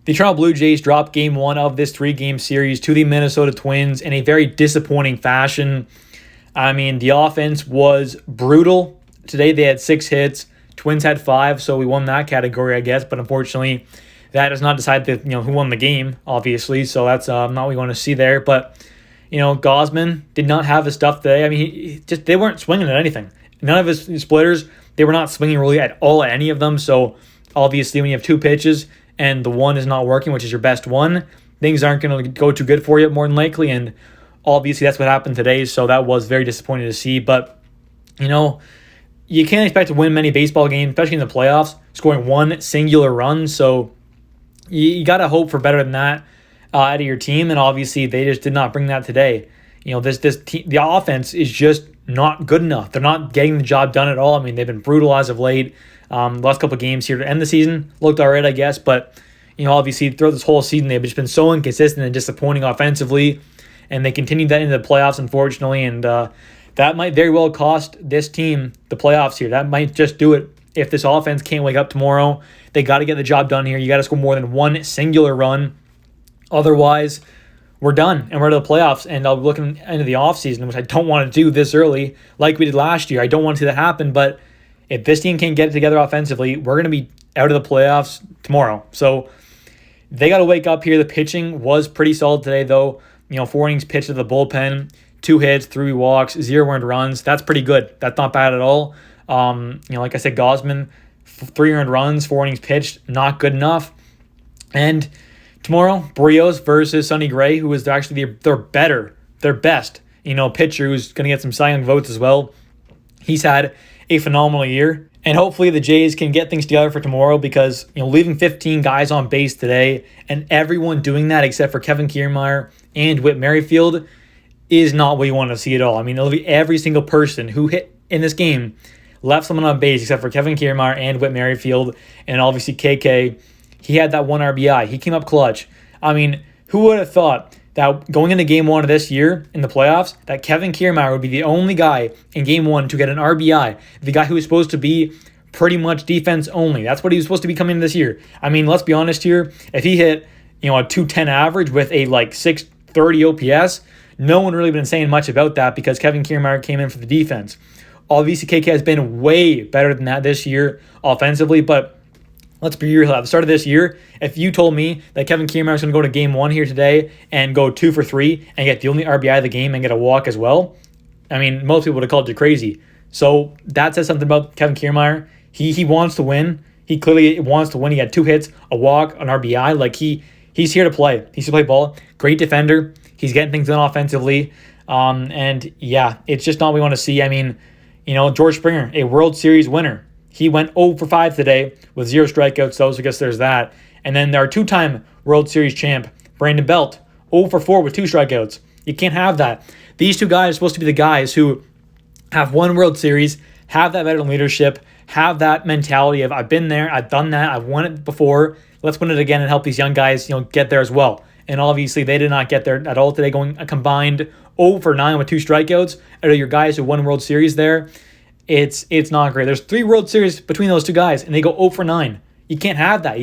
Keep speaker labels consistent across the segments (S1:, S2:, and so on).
S1: The Toronto Blue Jays dropped game one of this 3-game series to the Minnesota Twins in a very disappointing fashion. I mean, the offense was brutal. Today they had 6 hits. Twins had 5, so we won that category, I guess. But unfortunately, that does not decide who won the game, obviously. So that's not what we want to see there. But, Gausman did not have his stuff today. I mean, they weren't swinging at anything. None of his splitters, they were not swinging really at all at any of them. So obviously, when you have 2 pitches and the one is not working, which is your best one, things aren't going to go too good for you more than likely. And obviously, that's what happened today. So that was very disappointing to see. But, you can't expect to win many baseball games, especially in the playoffs, scoring 1 singular run. So you got to hope for better than that out of your team. And obviously, they just did not bring that today. The offense is just not good enough. They're not getting the job done at all. I mean, they've been brutal as of late. Last couple of games here to end the season looked all right, I guess. But, obviously, throughout this whole season, they've just been so inconsistent and disappointing offensively. And they continued that into the playoffs, unfortunately. And that might very well cost this team the playoffs here. That might just do it. If this offense can't wake up tomorrow, they got to get the job done here. You got to score more than 1 singular run. Otherwise, we're done and we're to the playoffs. And I'll be looking into the offseason, which I don't want to do this early like we did last year. I don't want to see that happen. But if this team can't get it together offensively, we're going to be out of the playoffs tomorrow. So they got to wake up here. The pitching was pretty solid today, though. 4 innings pitched to the bullpen, 2 hits, 3 walks, 0 earned runs. That's pretty good. That's not bad at all. Like I said, Gausman, 3 earned runs, 4 innings pitched, not good enough. And tomorrow, Barrios versus Sonny Gray, who is actually their best, pitcher, who's going to get some Cy Young votes as well. He's had a phenomenal year. And hopefully the Jays can get things together for tomorrow because, leaving 15 guys on base today and everyone doing that except for Kevin Kiermaier and Whit Merrifield is not what you want to see at all. I mean, literally every single person who hit in this game left someone on base except for Kevin Kiermaier and Whit Merrifield. And obviously KK, he had that 1 RBI. He came up clutch. I mean, who would have thought that going into game 1 of this year in the playoffs, that Kevin Kiermaier would be the only guy in game 1 to get an RBI, the guy who was supposed to be pretty much defense only. That's what he was supposed to be coming in this year. I mean, let's be honest here. If he hit, a 210 average with a 630 OPS, no one really been saying much about that because Kevin Kiermaier came in for the defense. Obviously, KK has been way better than that this year offensively, but let's be real. At the start of this year, if you told me that Kevin Kiermaier is going to go to game 1 here today and go 2 for 3 and get the only RBI of the game and get a walk as well, I mean, most people would have called you crazy. So that says something about Kevin Kiermaier. He wants to win. He clearly wants to win. He had 2 hits, a walk, an RBI. He's here to play. He's here to play ball. Great defender. He's getting things done offensively. And yeah, it's just not what we want to see. I mean, George Springer, a World Series winner. He went 0 for 5 today with 0 strikeouts, though, so I guess there's that. And then our 2-time World Series champ, Brandon Belt, 0 for 4 with 2 strikeouts. You can't have that. These 2 guys are supposed to be the guys who have won World Series, have that veteran leadership, have that mentality of, I've been there, I've done that, I've won it before, let's win it again and help these young guys, get there as well. And obviously, they did not get there at all today, going a combined 0 for 9 with 2 strikeouts. Out of your guys who won World Series there, it's not great. There's 3 World Series between those 2 guys, and they go 0 for 9. You can't have that.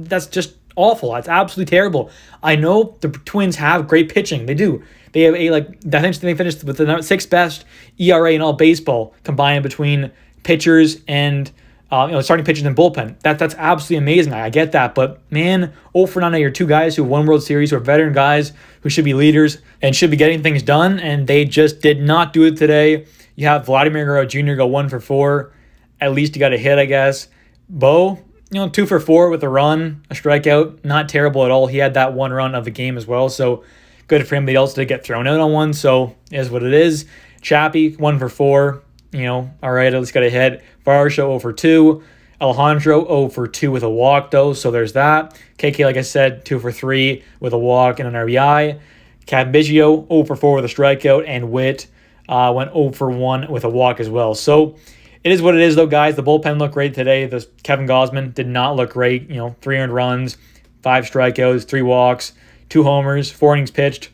S1: That's just awful. That's absolutely terrible. I know the Twins have great pitching. They do. They have I think they finished with the 6th best ERA in all baseball combined between pitchers and starting pitchers and bullpen. That's absolutely amazing. I get that. But, man, 0 for 9 are your 2 guys who won World Series, who are veteran guys who should be leaders and should be getting things done, and they just did not do it today. You have Vladimir Guerrero Jr. go 1 for 4. At least he got a hit, I guess. Bo, 2 for 4 with a run, a strikeout. Not terrible at all. He had that 1 run of the game as well, so good for him. They also did get thrown out on 1, so it is what it is. Chappie, 1 for 4. All right, at least got a hit. Varsho 0 for 2. Alejandro 0 for 2 with a walk, though, so there's that. KK, like I said, 2 for 3 with a walk and an RBI. Biggio 0 for 4 with a strikeout, and Witt went 0 for 1 with a walk as well. So it is what it is, though, guys. The bullpen looked great today. Kevin Gausman did not look great. 3 earned runs, 5 strikeouts, 3 walks, 2 homers, 4 innings pitched.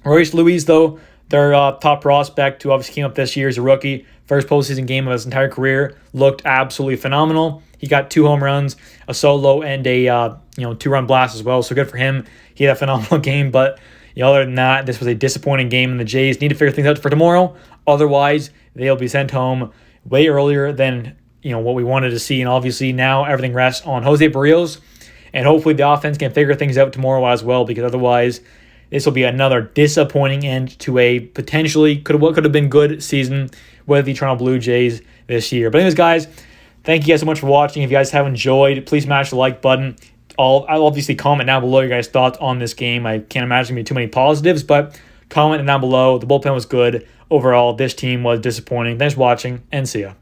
S1: Royce Luis, though, their top prospect, who obviously came up this year as a rookie, first postseason game of his entire career, looked absolutely phenomenal. He got 2 home runs, a solo, and a 2-run blast as well. So good for him. He had a phenomenal game. But other than that, this was a disappointing game, and the Jays need to figure things out for tomorrow. Otherwise, they'll be sent home way earlier than what we wanted to see. And obviously now everything rests on Jose Barrios, and hopefully the offense can figure things out tomorrow as well, because otherwise this will be another disappointing end to a potentially what could have been good season with the Toronto Blue Jays this year. But anyways, guys, thank you guys so much for watching. If you guys have enjoyed, please smash the like button. I'll obviously comment down below your guys' thoughts on this game. I can't imagine there be too many positives, but comment down below. The bullpen was good. Overall, this team was disappointing. Thanks for watching, and see ya.